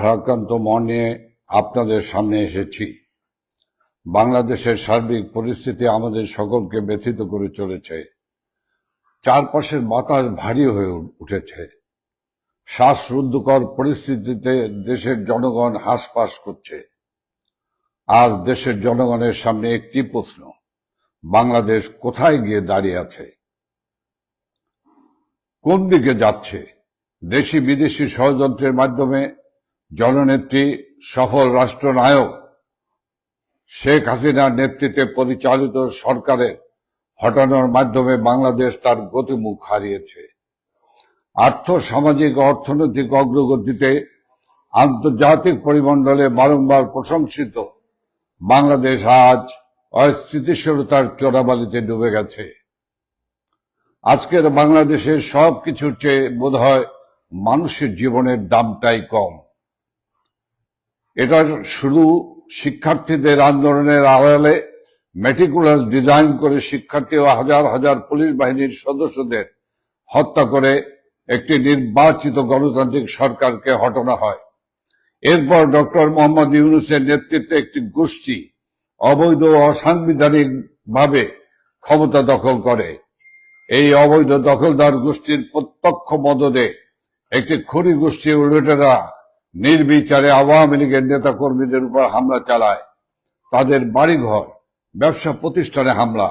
ভারাক্রান্ত মন নিয়ে আপনাদের সামনে এসেছি। বাংলাদেশের সার্বিক পরিস্থিতি আমাদের সকলকে ব্যথিত করে চলেছে। চারপাশের বাতাস ভারী হয়ে উঠেছে। শ্বাসরুদ্ধকর পরিস্থিতিতে দেশের জনগণ হাঁসফাঁস করছে। আজ দেশের জনগণের সামনে একটি প্রশ্ন: বাংলাদেশ কোথায় গিয়ে দাঁড়িয়ে আছে? কোন দিকে যাচ্ছে? দেশি বিদেশি ষড়যন্ত্রের মাধ্যমে জননেত্রী, সফল রাষ্ট্রনায়ক শেখ হাসিনার নেতৃত্বে পরিচালিত সরকারের হটানোর মাধ্যমে বাংলাদেশ তার গতিমুখ হারিয়েছে। আর্থ সামাজিক অর্থনৈতিক অগ্রগতিতে আন্তর্জাতিক পরিমণ্ডলে বারংবার প্রশংসিত বাংলাদেশ আজ অস্থিতিশীলতার চোরাবালিতে ডুবে গেছে। আজকের বাংলাদেশের সবকিছুর চেয়ে বোধহয় মানুষের জীবনের দামটাই কম। এটা শুধু শিক্ষার্থীদের আন্দোলনের আড়ালে মেটিকুলাস ডিজাইন করে শিক্ষার্থী ও হাজার হাজার পুলিশ বাহিনীর সদস্যদের হত্যা করে একটি নির্বাচিত গণতান্ত্রিক সরকারকে হটানো হয়। এরপর ডক্টর মোহাম্মদ ইউনূসের নেতৃত্বে একটি গোষ্ঠী অবৈধ ও অসাংবিধানিক ভাবে ক্ষমতা দখল করে। এই অবৈধ দখলদার গোষ্ঠীর প্রত্যক্ষ মদদে একটি খনি গোষ্ঠী লুটেরা নির্বিচারে আওয়ামী লীগের নেতাকর্মীদের উপর হামলা চালায়। তাদের বাড়িঘর, ব্যবসা প্রতিষ্ঠানে হামলা,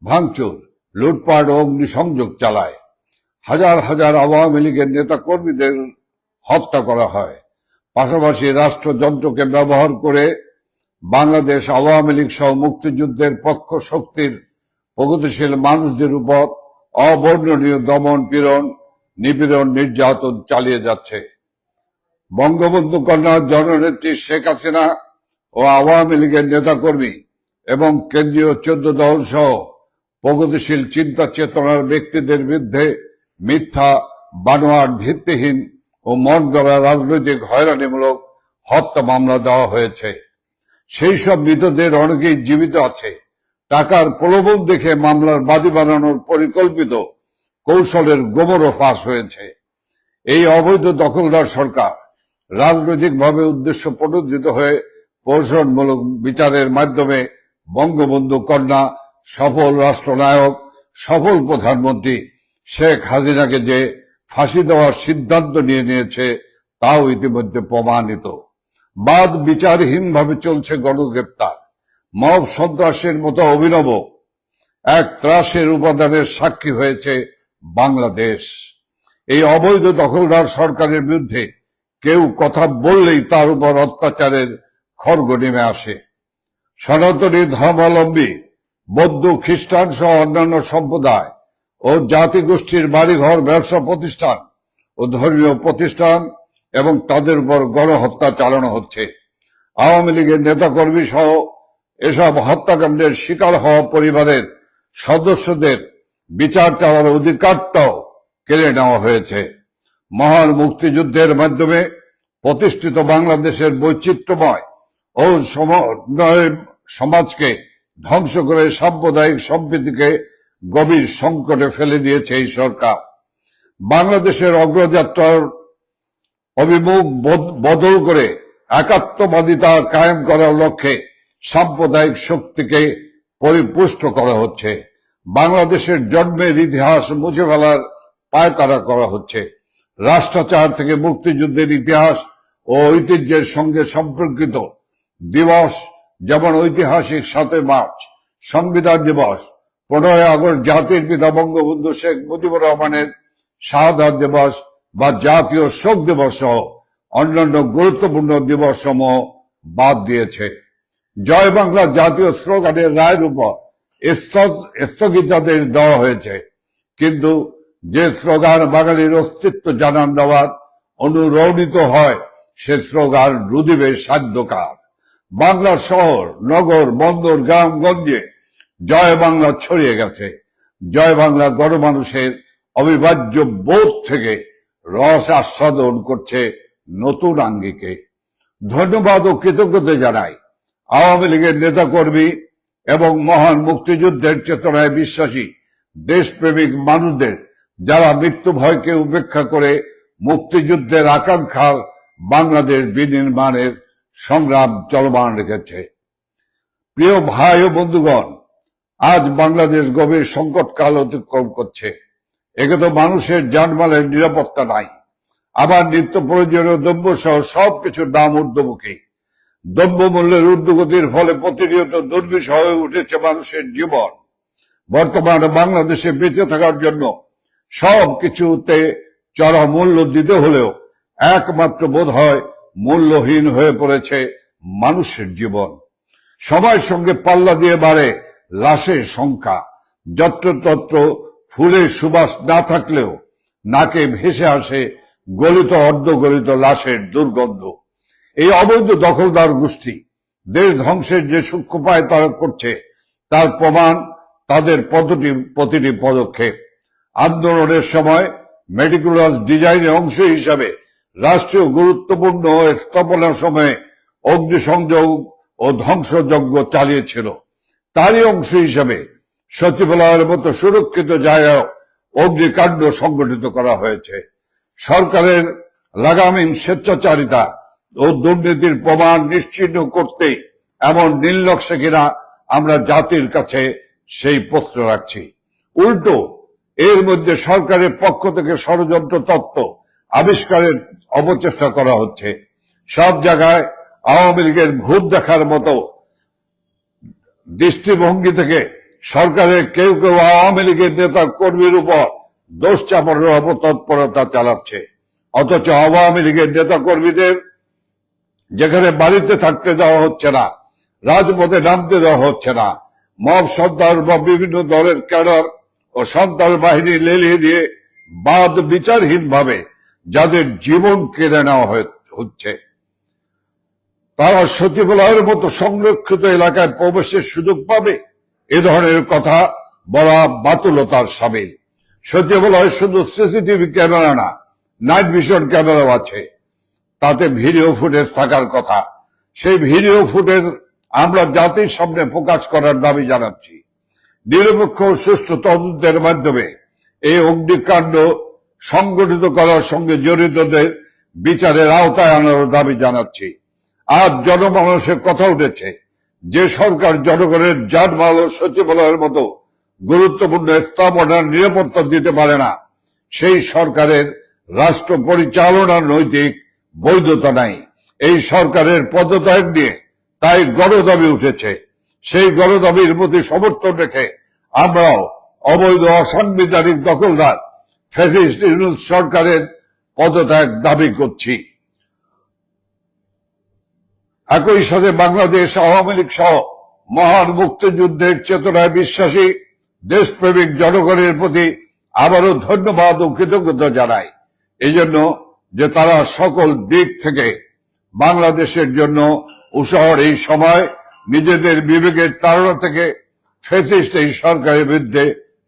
ভাঙচুর, লুটপাট ও অগ্নিসংযোগ চালায়। হাজার হাজার আওয়ামী লীগের নেতাকর্মীদের হত্যা করা হয়। পাশাপাশি রাষ্ট্রযন্ত্রকে ব্যবহার করে বাংলাদেশ আওয়ামী লীগ সহ মুক্তিযুদ্ধের পক্ষ শক্তির প্রগতিশীল মানুষদের উপর অবর্ণনীয় দমন পীড়ন, নিপীড়ন, নির্যাতন চালিয়ে যাচ্ছে। বঙ্গবন্ধু কন্যা জননেত্রী শেখ হাসিনা ও আওয়ামী লীগের নেতাকর্মী এবং কেন্দ্রীয় 14 দল সহ প্রগতিশীল চিন্তা চেতনার ব্যক্তিদের বিরুদ্ধে মিথ্যা, বানোয়াট, ভিত্তিহীন ও মন গড়া রাজনৈতিক হয়রানিমূলক হত্যা মামলা দেওয়া হয়েছে। সেই সব মৃতদের অনেকেই জীবিত আছে। টাকার প্রলোভন দেখে মামলার বাদী বানানোর পরিকল্পিত কৌশলের গোমরও ফাঁস হয়েছে। এই অবৈধ দখলদার সরকার রাজনৈতিকভাবে উদ্দেশ্য প্রণোদিত হয়ে প্রহসনমূলক বিচারের মাধ্যমে বঙ্গবন্ধু কন্যা, সফল রাষ্ট্রনায়ক, সফল প্রধানমন্ত্রী শেখ হাসিনাকে যে ফাঁসি দেওয়ার সিদ্ধান্ত নিয়েছে তাও ইতিমধ্যে প্রমাণিত। বাদ বিচারহীনভাবে চলছে গণগ্রেপ্তার। মব সন্ত্রাসের মতো অভিনব এক ত্রাসের উপাদানের সাক্ষী হয়েছে বাংলাদেশ। এই অবৈধ দখলদার সরকারের বিরুদ্ধে কেউ কথা বললেই তার উপর অত্যাচারের খড়গ নেমে আসে। সনাতনী ধর্মাবলম্বী, বৌদ্ধ, খ্রিস্টান সহ অন্যান্য সম্প্রদায় ও জাতিগোষ্ঠীর বাড়িঘর, ব্যবসা প্রতিষ্ঠান ও ধর্মীয় প্রতিষ্ঠান এবং তাদের উপর গণহত্যা চালানো হচ্ছে। আওয়ামী লীগের নেতাকর্মী সহ এসব হত্যাকাণ্ডের শিকার হওয়া পরিবারের সদস্যদের বিচার চাওয়ার অধিকারটাও কেড়ে নেওয়া হয়েছে। মহান মুক্তিযুদ্ধের মাধ্যমে প্রতিষ্ঠিত বাংলাদেশের বৈচিত্র্যময় ও সমন্বয় সমাজকে ধ্বংস করে সাম্প্রদায়িক সম্প্রীতিকে গভীর সংকটে ফেলে দিয়েছে এই সরকার। বাংলাদেশের অগ্রযাত্রার অভিমুখ বদল করে একাত্মবাদিতা কায়েম করার লক্ষ্যে সাম্প্রদায়িক শক্তিকে পরিপুষ্ট করা হচ্ছে। বাংলাদেশের জন্মের ইতিহাস মুছে ফেলার পায়তারা করা হচ্ছে। রাষ্ট্রাচার থেকে মুক্তিযুদ্ধের ইতিহাস ও ঐতিহ্যের সঙ্গে সম্পর্কিত দিবস যেমন ঐতিহাসিক 7 মার্চ সংবিধান দিবস, 15 আগস্ট জাতির পিতা বঙ্গবন্ধু শেখ মুজিবুর রহমানের শাহাদাত দিবস বা জাতীয় শোক দিবস সহ অন্যান্য গুরুত্বপূর্ণ দিবস সমূহ বাদ দিয়েছে। জয় বাংলা জাতীয় স্লোগানের রায়ের উপর স্থগিতাদেশ দেওয়া হয়েছে, কিন্তু যে স্লোগান বাঙালির অস্তিত্ব জানান দেওয়ার অনুরণিত হয় সে স্লোগান রুদিবে সাধ্যকার। বাংলার শহর, নগর, বন্দর, গ্রামগঞ্জে জয় বাংলা ছড়িয়ে গেছে। জয় বাংলা গণমানুষের অবিভাজ্য বোধ থেকে রস আস্বাদন করছে নতুন আঙ্গিকে। ধন্যবাদ ও কৃতজ্ঞতা জানাই আওয়ামী লীগের নেতাকর্মী এবং মহান মুক্তিযুদ্ধের চেতনায় বিশ্বাসী দেশপ্রেমিক মানুষদের, যারা মৃত্যু ভয়কে উপেক্ষা করে মুক্তিযুদ্ধের আকাঙ্ক্ষার বাংলাদেশ বিনির্মাণের সংগ্রাম চলমান রেখেছে। প্রিয় ভাই ও বন্ধুগণ, আজ বাংলাদেশ গভীর সংকটকাল অতিক্রম করছে। একে তো মানুষের জানমালের নিরাপত্তা নাই, আবার নিত্য প্রয়োজনীয় দ্রব্য সহ সবকিছুর দাম ঊর্ধ্বমুখী। দ্রব্যমূল্যের ঊর্ধ্বগতির ফলে প্রতিনিয়ত দুর্বিষহ হয়ে উঠেছে মানুষের জীবন। বর্তমানে বাংলাদেশে বেঁচে থাকার জন্য সবকিছুতে চড়া মূল্য দিতে হলেও একমাত্র বোধ হয় মূল্যহীন হয়ে পড়েছে মানুষের জীবন। সময়ের সঙ্গে পাল্লা দিয়ে বাড়ে লাশের সংখ্যা। যত্রতত্র ফুলের সুবাস না থাকলেও নাকে ভেসে আসে গলিত অর্ধগলিত লাশের দুর্গন্ধ। এই অবৈধ দখলদার গোষ্ঠী দেশ ধ্বংসের যে সূক্ষ্মোপায় তারা করছে তার প্রমাণ তাদের প্রতিটি পদক্ষেপ। আন্দোলনের সময় মেটিকুলাস ডিজাইনের অংশ হিসাবে রাষ্ট্রীয় গুরুত্বপূর্ণ স্থাপনার সময়ে অগ্নিসংযোগ ও ধ্বংসযজ্ঞ চালিয়েছিল। তারই অংশ হিসাবে সচিবালয়ের মতো সুরক্ষিত জায়গায় অগ্নিকাণ্ড সংগঠিত করা হয়েছে। সরকারের লাগামহীন স্বেচ্ছাচারিতা ও দুর্নীতির প্রমাণ নিশ্চিহ্ন করতে এমন নীলনকশা কিনা আমরা জাতির কাছে সেই প্রশ্ন রাখছি। উল্টো এর মধ্যে সরকারের পক্ষ থেকে ষড়যন্ত্র তত্ত্ব আবিষ্কারের অপচেষ্টা করা হচ্ছে। সব জায়গায় আওয়ামী লীগের ভূত দেখার মতো দৃষ্টিভঙ্গি থেকে সরকারের কেউ কেউ আওয়ামী লীগের নেতা কর্মীর উপর দোষ চাপানোর অপতৎপরতা চালাচ্ছে। অথচ আওয়ামী লীগের নেতা কর্মীদের যেখানে বাড়িতে থাকতে দেওয়া হচ্ছে না, রাজপথে নামতে দেওয়া হচ্ছে না, মব সন্ত্রাস বা বিভিন্ন দলের ক্যাডার ও সন্ত্রাস বাহিনী লেলিয়ে দিয়ে বাদ বিচারহীন ভাবে যাদের জীবন কেড়ে নেওয়া হচ্ছে, তারা সচিবালয়ের মতো সংরক্ষিত এলাকায় প্রবেশের সুযোগ পাবে, এ ধরনের কথা বলা বাতুলতার সামিল। সচিবালয় শুধু সিসিটিভি ক্যামেরা না, নাইট ভিশন ক্যামেরাও আছে, তাতে ভিডিও ফুটেজ থাকার কথা। সেই ভিডিও ফুটেজ আমরা জাতির সামনে প্রকাশ করার দাবি জানাচ্ছি। নিরপেক্ষ ও সুষ্ঠু তদন্তের মাধ্যমে এই অগ্নিকাণ্ড সংগঠিত করার সঙ্গে জড়িতদের বিচারের আওতায় আনার দাবি জানাচ্ছি। আজ জনমানসের কথা উঠেছে, যে সরকার জনগণের জানমাল ও সচিবালয়ের মতো গুরুত্বপূর্ণ স্থাপনার নিরাপত্তা দিতে পারে না, সেই সরকারের রাষ্ট্র পরিচালনার নৈতিক বৈধতা নাই। এই সরকারের পদত্যাগ নিয়ে তাই গণদাবি উঠেছে। সেই গণদাবির প্রতি সমর্থন রেখে আমরাও অবৈধ অসাংবিধানিক দখলদার ফ্যাসিস্ট ইউনূস সরকারের পদত্যাগ দাবি করছি। একই সাথে বাংলাদেশ আওয়ামী লীগ সহ মহান মুক্তিযুদ্ধের চেতনায় বিশ্বাসী দেশপ্রেমিক জনগণের প্রতি আবারও ধন্যবাদ ও কৃতজ্ঞতা জানাই, এজন্য যে তারা সকল দিক থেকে বাংলাদেশের জন্য উৎসাহের এই সময় নিজেদের বিবেকের তাড়না থেকে ফ্যাসিস্ট এই সরকারের বিরুদ্ধে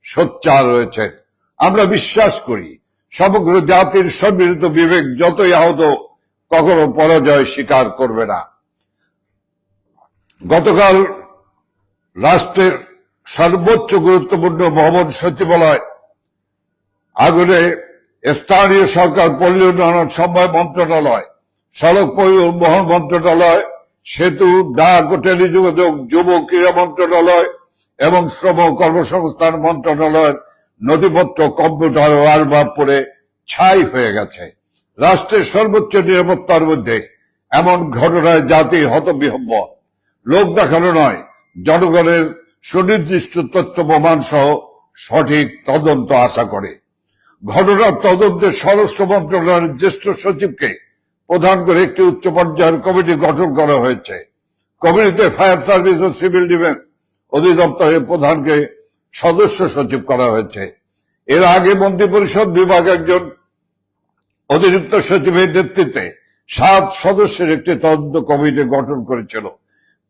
সোচ্চার রয়েছেন। আমরা বিশ্বাস করি সমগ্র জাতির সম্মিলিত বিবেক যতই আহত কখনো পরাজয় স্বীকার করবে না। গতকাল রাষ্ট্রের সর্বোচ্চ গুরুত্বপূর্ণ ভবন সচিবালয় আগুনে স্থানীয় সরকার, পল্লী উন্নয়ন সমবায় মন্ত্রণালয়, সড়ক পরিবহন মন্ত্রণালয়, সেতু, ডাক ও টেলিযোগাযোগ, যুব ক্রীড়া মন্ত্রণালয় এবং শ্রম কর্মসংস্থান মন্ত্রণালয়ের নথিপত্র, কম্পিউটার ও আসবাব পড়ে ছাই হয়ে গেছে। রাষ্ট্রের সর্বোচ্চ নিরাপত্তার মধ্যে এমন ঘটনায় জাতি হতবিহ্বল। লোক দেখানো নয়, জনগণের সুনির্দিষ্ট তথ্য প্রমাণ সহ সঠিক তদন্ত আশা করে। ঘটনার তদন্তে স্বরাষ্ট্র মন্ত্রণালয়ের জ্যেষ্ঠ সচিবকে প্রধান করে একটি উচ্চ পর্যায়ের কমিটি গঠন করা হয়েছে। কমিটিতে ফায়ার সার্ভিস ও সিভিল ডিফেন্স অধিদপ্তরের প্রধানকে সদস্য সচিব করা হয়েছে। এর আগে মন্ত্রিপরিষদ বিভাগ একজন অতিরিক্ত সচিবের নেতৃত্বে 7 সদস্যের একটি তদন্ত কমিটি গঠন করেছিল।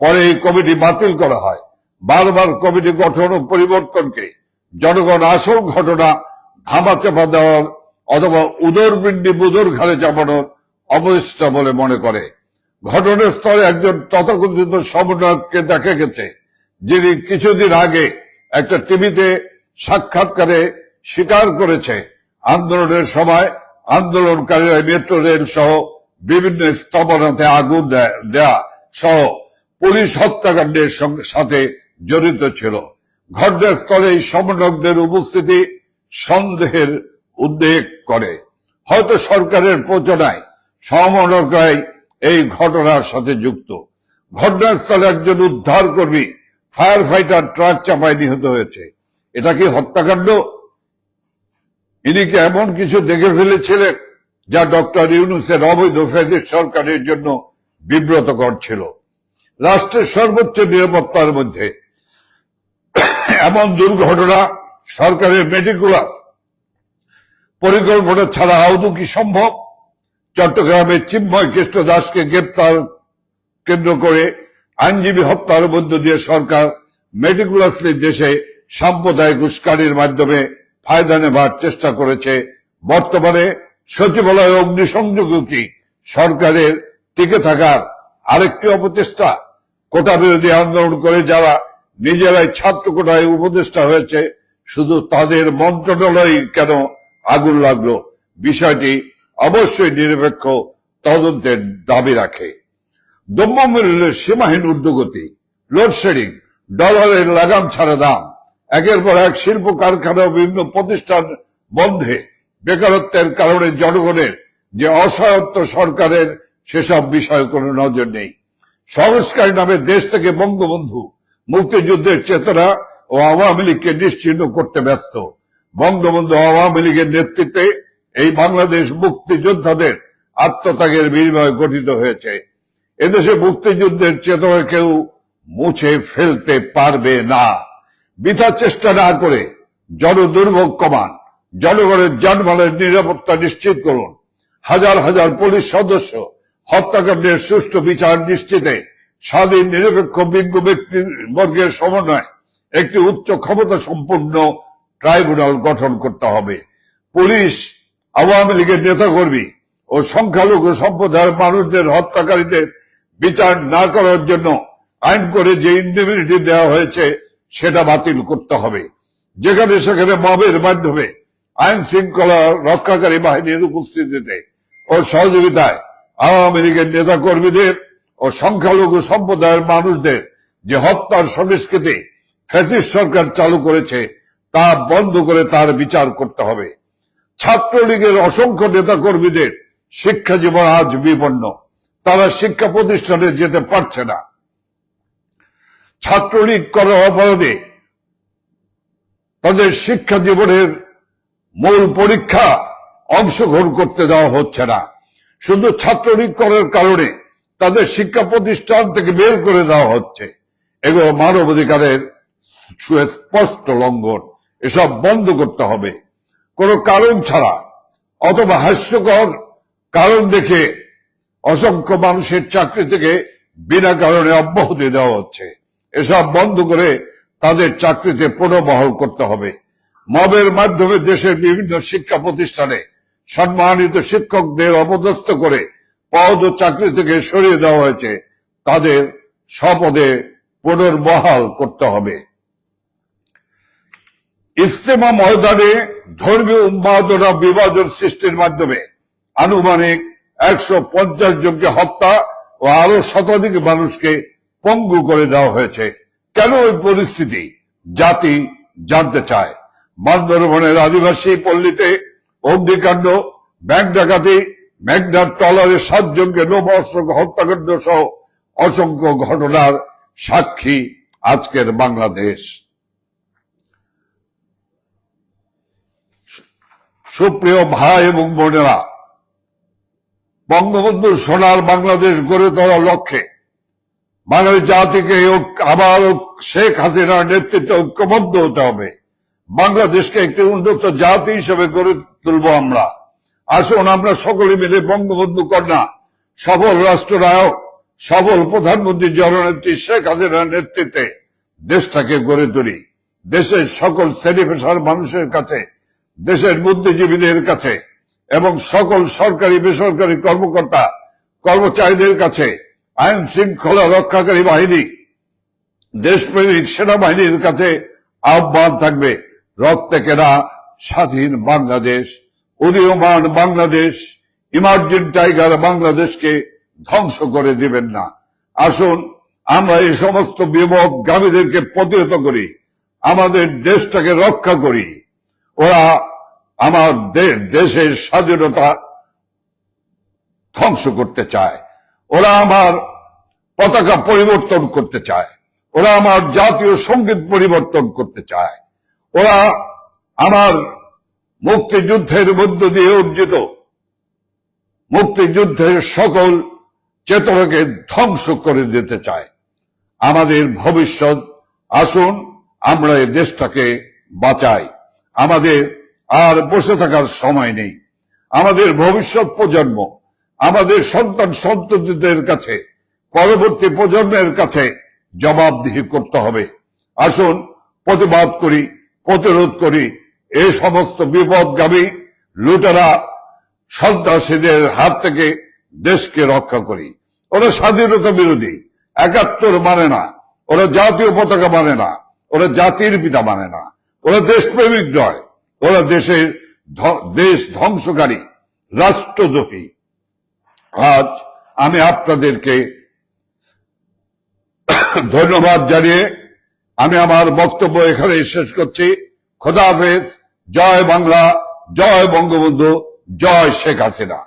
পরে এই কমিটি বাতিল করা হয়। বারবার কমিটি গঠন ও পরিবর্তনকে জনগণ আসল ঘটনা ধামাচাপা দেওয়ার অথবা উদরপিণ্ডি বুদর ঘাড়ে চাপানোর অবস্থা বলে মনে করে। ঘটনাস্থলে একজন তথাকথিত সমন্বয়ককে দেখা গেছে, যিনি কিছুদিন আগে একটা টিভিতে সাক্ষাৎকারে স্বীকার করেছে আন্দোলনের সময় আন্দোলনকারীরা মেট্রো রেল সহ বিভিন্ন স্থাপনাতে আগুন দেয়া সহ পুলিশ হত্যাকাণ্ডের সাথে জড়িত ছিল। ঘটনাস্থলে এই সমন্বয়কদের উপস্থিতি সন্দেহের উদ্বেগ করে। হয়তো সরকারের প্রচারণায় সমন্বয়করাই এই ঘটনার সাথে যুক্ত। ঘটনাস্থলে একজন উদ্ধার কর্মী ফায়ার ফাইটার ট্রাক চাপায় নিহত হয়েছে। এটা কি হত্যাকাণ্ড? ইনি কি এমন কিছু দেখে ফেলেছিলেন যা ডক্টর ইউনূসের অবৈধ ফ্যাসিস্ট সরকারের জন্য বিব্রতকর ছিল? রাষ্ট্রের সর্বোচ্চ নিরাপত্তার মধ্যে এমন দুর্ঘটনা সরকারের মেটিকুলাস পরিকল্পনা ছাড়া আদৌ কি সম্ভব? চট্টগ্রামের চিন্ময় কৃষ্ণ দাসকে গ্রেপ্তার কেন্দ্র করে আইনজীবী হত্যার মধ্য দিয়ে সরকার মেটিকুলাসলি দেশে সাম্প্রদায়িক উস্কানির মাধ্যমে ফায়দা নেবার চেষ্টা করেছে। বর্তমানে সচিবালয় অগ্নিসংযোগ কি সরকারের টিকে থাকার আরেকটি অপচেষ্টা? কোটা বিরোধী আন্দোলন করে যারা নিজেরাই ছাত্র কোটায় উপদেষ্টা হয়েছে, শুধু তাদের মন্ত্রণালয় কেন আগুন লাগলো? বিষয়টি অবশ্যই নিরপেক্ষ তদন্তের দাবি রাখে। দ্রব্যমূল্যের সীমাহীন ঊর্ধ্বগতি, লোডশেডিং, ডলারের লাগাম ছাড়া দাম, একের পর এক শিল্প কারখানা ও বিভিন্ন প্রতিষ্ঠান বন্ধে বেকারত্বের কারণে জনগণের যে অসহায়ত্ব, সরকারের সেসব বিষয়ে কোনো নজর নেই। সংস্কার নামে দেশ থেকে বঙ্গবন্ধু, মুক্তিযুদ্ধের চেতনা ও আওয়ামী লীগকে নিশ্চিহ্ন করতে ব্যস্ত। বঙ্গবন্ধু আওয়ামী লীগের নেতৃত্বে এই বাংলাদেশ মুক্তিযোদ্ধাদের আত্মত্যাগের বিনিময়ে গঠিত হয়েছে। এদেশে মুক্তিযুদ্ধের চেতনা কেউ মুছে ফেলতে পারবে না। বৃথা চেষ্টা না করে জনদুর্ভোগ কমান, জনগণের যানবাহনের নিরাপত্তা নিশ্চিত করুন। হাজার হাজার পুলিশ সদস্য হত্যাকাণ্ডের সুষ্ঠু বিচার নিশ্চিতে স্বাধীন নিরপেক্ষ বিজ্ঞ ব্যক্তিবর্গের সমন্বয়ে একটি উচ্চ ক্ষমতা সম্পন্ন ট্রাইব্যুনাল গঠন করতে হবে। পুলিশ, আওয়ামী লীগের নেতাকর্মী ও সংখ্যালঘু সম্প্রদায়ের মানুষদের হত্যাকারীদের বিচার না করার জন্য আইন করে যে ইন্ডিমিনিটি দেওয়া হয়েছে সেটা বাতিল করতে হবে। যেখানে সেখানে মবের মাধ্যমে আইন শৃঙ্খলা রক্ষাকারী বাহিনীর উপস্থিতিতে ও সহযোগিতায় আওয়ামী লীগের নেতা কর্মীদের ও সংখ্যালঘু সম্প্রদায়ের মানুষদের যে হত্যার সংস্কৃতি ফ্যাসিস্ট সরকার চালু করেছে তা বন্ধ করে তার বিচার করতে হবে। ছাত্রলীগের অসংখ্য নেতা কর্মীদের শিক্ষা জীবন আজ বিপন্ন, তারা শিক্ষা প্রতিষ্ঠানে যেতে পারছে না। ছাত্রলীগ করার অপরাধে তাদের শিক্ষা জীবনের মূল পরীক্ষা অংশগ্রহণ করতে দেওয়া হচ্ছে না। শুধু ছাত্রলীগ করার কারণে তাদের শিক্ষা প্রতিষ্ঠান থেকে বের করে দেওয়া হচ্ছে। এগুলো মানবাধিকারের সুস্পষ্ট লঙ্ঘন। এসব বন্ধ করতে হবে। কোনো কারণ ছাড়া অথবা হাস্যকর কারণ দেখে অসংখ্য মানুষের চাকরি থেকে বিনা কারণে অব্যাহতি দেওয়া হচ্ছে। এসব বন্ধ করে তাদের চাকরিতে পুনর্বহাল করতে হবে। মবের মাধ্যমে দেশের বিভিন্ন শিক্ষা প্রতিষ্ঠানে সম্মানিত শিক্ষকদের অপদস্থ করে পদ ও চাকরি থেকে সরিয়ে দেওয়া হয়েছে, তাদের স্বপদে পুনর্বহাল করতে হবে। ইজতেমা ময়দানে ধর্মীয় উন্মাদনা বিভাজন সৃষ্টির মাধ্যমে আনুমানিক 150 জনকে হত্যা ও আরো শতাধিক মানুষকে পঙ্গু করে দেওয়া হয়েছে। কেন ওই পরিস্থিতি জাতি জানতে চায়। বান্দরবনের আদিবাসী পল্লীতে অগ্নিকাণ্ড, ব্যাংক ডাকাতি, মেঘনার ট্রলারে 7 জনকে লোমহর্ষক হত্যাকাণ্ড সহ অসংখ্য ঘটনার সাক্ষী আজকের বাংলাদেশ। সুপ্রিয় ভাই এবং বোনেরা, বঙ্গবন্ধুর সোনার বাংলাদেশ গড়ে তোলার লক্ষ্যে বাঙালি জাতিকে আবার শেখ হাসিনার নেতৃত্বে ঐক্যবদ্ধ হতে হবে। বাংলাদেশকে একটি উন্নত জাতি হিসেবে গড়ে তুলব আমরা। আসুন আমরা সকলে মিলে বঙ্গবন্ধু কন্যা, সফল রাষ্ট্রনায়ক, সফল প্রধানমন্ত্রী জননেত্রী শেখ হাসিনার নেতৃত্বে দেশটাকে গড়ে তুলি। দেশের সকল শ্রেণী পেশার মানুষের কাছে, দেশের বুদ্ধিজীবীদের কাছে এবং সকল সরকারি বেসরকারি কর্মকর্তা কর্মচারীদের কাছে, আইন শৃঙ্খলা রক্ষাকারী বাহিনী, দেশপ্রেমিক সেনাবাহিনীর কাছে আহ্বান থাকবে, রক্তে কেনা স্বাধীন বাংলাদেশ, উদীয়মান বাংলাদেশ, ইমার্জিং টাইগার বাংলাদেশকে ধ্বংস করে দিবেন না। আসুন আমরা এই সমস্ত বিপদগামীদেরকে প্রতিহত করি, আমাদের দেশটাকে রক্ষা করি। ওরা আমার দেশের স্বাধীনতা ধ্বংস করতে চায়, ওরা আমার পতাকা পরিবর্তন করতে চায়, ওরা আমার জাতীয় সঙ্গীত পরিবর্তন করতে চায়, ওরা আমার মুক্তিযুদ্ধের মধ্য দিয়ে অর্জিত মুক্তিযুদ্ধের সকল চেতনাকে ধ্বংস করে দিতে চায়। আমাদের ভবিষ্যৎ, আসুন আমরা এই দেশটাকে বাঁচাই। আমাদের আর বসে থাকার সময় নেই। আমাদের ভবিষ্যৎ প্রজন্ম, আমাদের সন্তান সন্ততিদের কাছে, পরবর্তী প্রজন্মের কাছে জবাবদিহি করতে হবে। আসুন প্রতিবাদ করি, প্রতিরোধ করি, এই সমস্ত বিপদগামী লুটেরা সন্ত্রাসীদের হাত থেকে দেশকে রক্ষা করি। ওরা স্বাধীনতা বিরোধী, ৭১ মানে না, ওরা জাতীয় পতাকা মানে না, ওরা জাতির পিতা মানে না, ওরা দেশপ্রেমিক নয়, ওরা দেশ ধ্বংসকারী, রাষ্ট্রদ্রোহী। আজ আমি আপনাদেরকে ধন্যবাদ জানিয়ে আমি আমার বক্তব্য এখানে শেষ করছি। খোদা হাফেজ। জয় বাংলা, জয় বঙ্গবন্ধু, জয় শেখ হাসিনা।